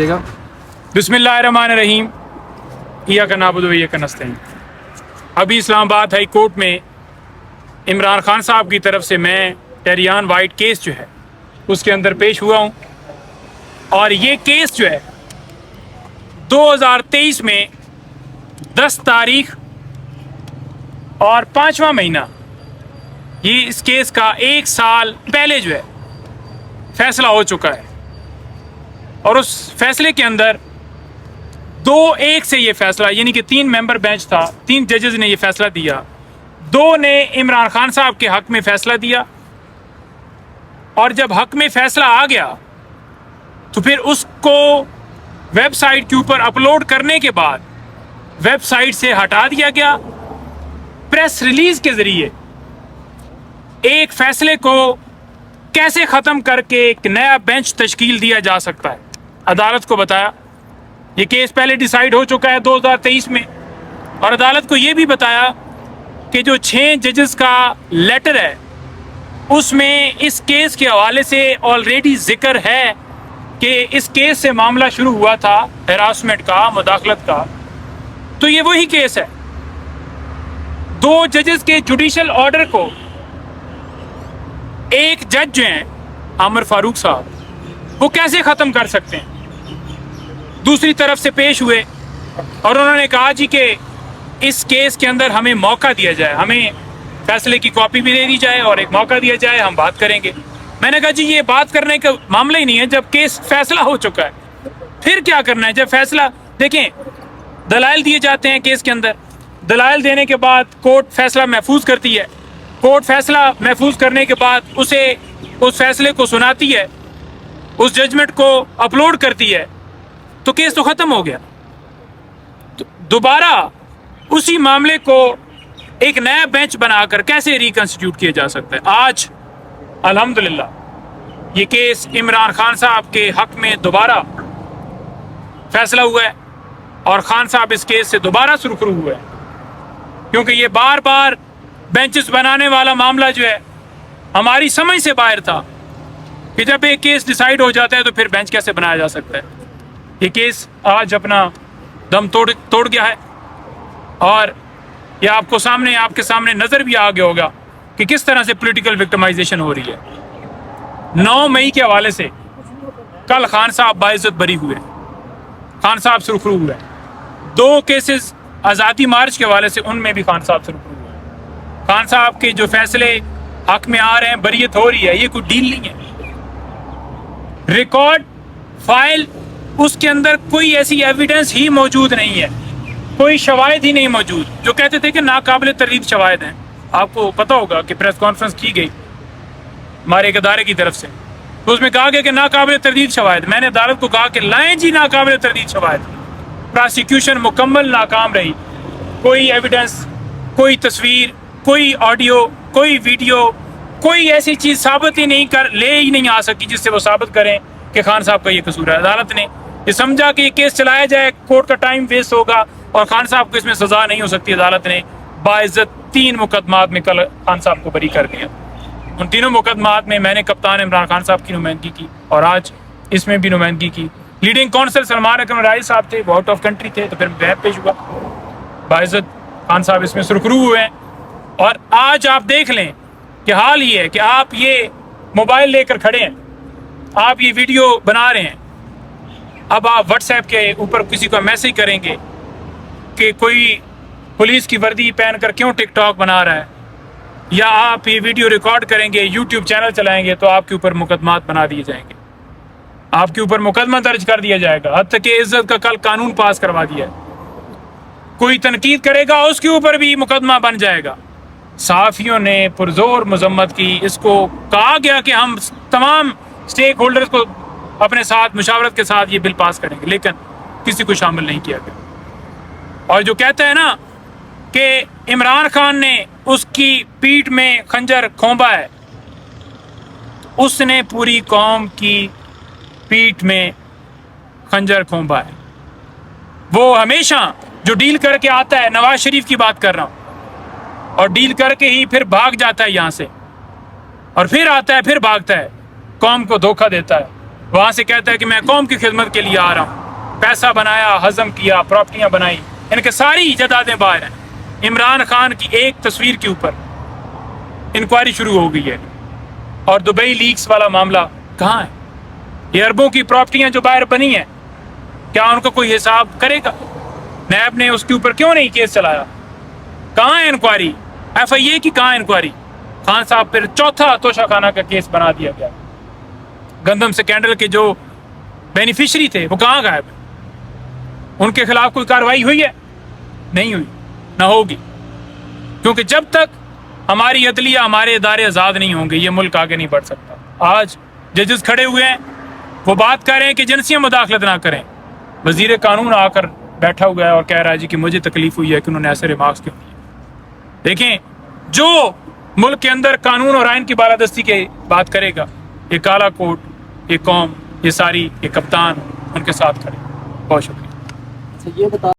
बिस्मिल्लाहिर्रहमानिर्रहीम इय्याका नअबुदु व इय्याका नस्तईन। अभी इस्लामाबाद हाई कोर्ट में इमरान खान साहब की तरफ से मैं टेरियान वाइट केस जो है उसके अंदर पेश हुआ हूँ, और ये केस जो है 2023 में 10 तारीख और 5वां महीना, ये इस केस का 1 साल पहले जो है फैसला हो चुका है। और उस फैसले के अंदर 2-1 से ये फैसला, यानी कि 3 मेंबर बेंच था, 3 जजेस ने ये फैसला दिया। 2 ने इमरान खान साहब के हक में फैसला दिया, और जब हक में फैसला आ गया तो फिर उसको वेबसाइट के ऊपर अपलोड करने के बाद वेबसाइट से हटा दिया गया। प्रेस रिलीज के जरिए एक फैसले को कैसे ख़त्म करके एक नया बेंच तश्कील दिया जा सकता है, अदालत को बताया। ये केस पहले डिसाइड हो चुका है 2023 में, और अदालत को ये भी बताया कि जो 6 जजेस का लेटर है उसमें इस केस के हवाले से ऑलरेडी जिक्र है कि इस केस से मामला शुरू हुआ था हैरासमेंट का, मुदाखलत का। तो ये वही केस है। 2 जजेस के जुडिशल ऑर्डर को एक जज जो हैं आमिर फारूक साहब, वो कैसे ख़त्म कर सकते हैं। दूसरी तरफ से पेश हुए और उन्होंने कहा जी कि इस केस के अंदर हमें मौका दिया जाए, हमें फैसले की कॉपी भी दे दी जाए और एक मौका दिया जाए, हम बात करेंगे। मैंने कहा जी ये बात करने का मामला ही नहीं है, जब केस फैसला हो चुका है फिर क्या करना है। जब फैसला, देखें, दलाइल दिए जाते हैं केस के अंदर, दलाइल देने के बाद कोर्ट फैसला महफूज करती है, कोर्ट फैसला महफूज करने के बाद उसे, उस फैसले को सुनाती है, उस जजमेंट को अपलोड करती है, तो केस तो ख़त्म हो गया। तो दोबारा उसी मामले को एक नया बेंच बनाकर कैसे रिकंस्टिट्यूट किया जा सकता है। आज अल्हम्दुलिल्लाह ये केस इमरान खान साहब के हक में दोबारा फैसला हुआ है, और खान साहब इस केस से दोबारा सुरखरू हुए हैं, क्योंकि ये बार बार बेंचेस बनाने वाला मामला जो है हमारी समझ से बाहर था कि जब एक केस डिसाइड हो जाता है तो फिर बेंच कैसे बनाया जा सकता है। ये केस आज अपना दम तोड़ गया है, और ये आपके सामने नज़र भी आ गया होगा कि किस तरह से पॉलिटिकल विक्टिमाइजेशन हो रही है। 9 मई के हवाले से कल खान साहब बाइज्जत बरी हुए, खान साहब सुरखरू हुए। 2 केसेस आज़ादी मार्च के हवाले से, उनमें भी खान साहब सुरखरू हुए। खान साहब के जो फैसले हक में आ रहे हैं, बरीयत हो रही है, ये कोई डील नहीं है। रिकॉर्ड फाइल, उसके अंदर कोई ऐसी एविडेंस ही मौजूद नहीं है, कोई शवाहिद ही नहीं मौजूद। जो कहते थे कि नाकाबिल तर्दीद शवाहिद हैं, आपको पता होगा कि प्रेस कॉन्फ्रेंस की गई हमारे एक अदारे की तरफ से, तो उसमें कहा गया कि नाकाबिल तर्दीद शवाहिद। मैंने अदालत को कहा कि लाएं जी नाकाबिल तर्दीद शवाहिद। प्रोसिक्यूशन मुकम्मल नाकाम रही, कोई एविडेंस, कोई तस्वीर, कोई ऑडियो, कोई वीडियो, कोई ऐसी चीज़ साबित ही नहीं आ सकी जिससे वो साबित करें कि खान साहब का ये कसूर है। अदालत ने ये समझा कि ये केस चलाया जाए, कोर्ट का टाइम वेस्ट होगा और खान साहब को इसमें सज़ा नहीं हो सकती। अदालत ने बाइज्जत 3 मुकदमात में कल खान साहब को बरी कर दिया। उन तीनों मुकदमात में मैंने कप्तान इमरान खान साहब की नुमाइंदगी की, और आज इसमें भी नुमाइंदगी की। लीडिंग काउंसिल सलमान अकरम राय साहब थे, वो आउट ऑफ कंट्री थे, तो फिर मैं पेश हुआ। बाइज्जत खान साहब इसमें सुरखरू हुए हैं। और आज आप देख लें कि हाल ये है कि आप ये मोबाइल लेकर खड़े हैं, आप ये वीडियो बना रहे हैं, अब आप व्हाट्सएप के ऊपर किसी को मैसेज करेंगे कि कोई पुलिस की वर्दी पहनकर क्यों टिकटॉक बना रहा है, या आप ये वीडियो रिकॉर्ड करेंगे, यूट्यूब चैनल चलाएंगे, तो आपके ऊपर मुकदमात बना दिए जाएंगे, आपके ऊपर मुकदमा दर्ज कर दिया जाएगा। हद तक कि इज्जत का कल कानून पास करवा दिया है, कोई तनकीद करेगा उसके ऊपर भी मुकदमा बन जाएगा। सहाफ़ियों ने पुरजोर मजम्मत की, इसको कहा गया कि हम तमाम स्टेक होल्डर्स को अपने साथ मुशावरत के साथ ये बिल पास करेंगे, लेकिन किसी को शामिल नहीं किया गया। और जो कहता है ना कि इमरान खान ने उसकी पीठ में खंजर खोंबा है, उसने पूरी कौम की पीठ में खंजर खोंबा है। वो हमेशा जो डील करके आता है, नवाज शरीफ की बात कर रहा हूँ, और डील करके ही फिर भाग जाता है यहाँ से, और फिर आता है, फिर भागता है, कौम को धोखा देता है। وہاں سے کہتا ہے کہ میں قوم کی خدمت کے لیے آ رہا ہوں، پیسہ بنایا، ہضم کیا، پراپرٹیاں بنائی، ان کے ساری جائیدادیں باہر ہیں۔ عمران خان کی ایک تصویر کے اوپر انکوائری شروع ہو گئی ہے، اور دبئی لیکس والا معاملہ کہاں ہے؟ یہ اربوں کی پراپرٹیاں جو باہر بنی ہیں، کیا ان کا کوئی حساب کرے گا؟ نیب نے اس کے اوپر کیوں نہیں کیس چلایا؟ کہاں ہے انکوائری؟ ایف آئی اے کی کہاں انکوائری؟ خان صاحب پھر چوتھا توشہ خانہ کا کیس بنا دیا گیا۔ گندم سکینڈل کے جو بینیفیشری تھے وہ کہاں غائب ہیں؟ ان کے خلاف کوئی کارروائی ہوئی ہے؟ نہیں ہوئی، نہ ہوگی، کیونکہ جب تک ہماری عدلیہ، ہمارے ادارے آزاد نہیں ہوں گے یہ ملک آگے نہیں بڑھ سکتا۔ آج ججز کھڑے ہوئے ہیں، وہ بات کر رہے ہیں کہ ایجنسیاں مداخلت نہ کریں، وزیر قانون آ کر بیٹھا ہوا ہے اور کہہ رہا ہے جی کہ مجھے تکلیف ہوئی ہے کہ انہوں نے ایسے ریمارکس کیوں دیے۔ دیکھیں، جو ملک کے اندر قانون اور آئین کی بالادستی کی بات کرے گا، یہ کالا کوٹ، یہ قوم، یہ ساری، یہ کپتان ان کے ساتھ کھڑے۔ بہت شکریہ۔ یہ بتا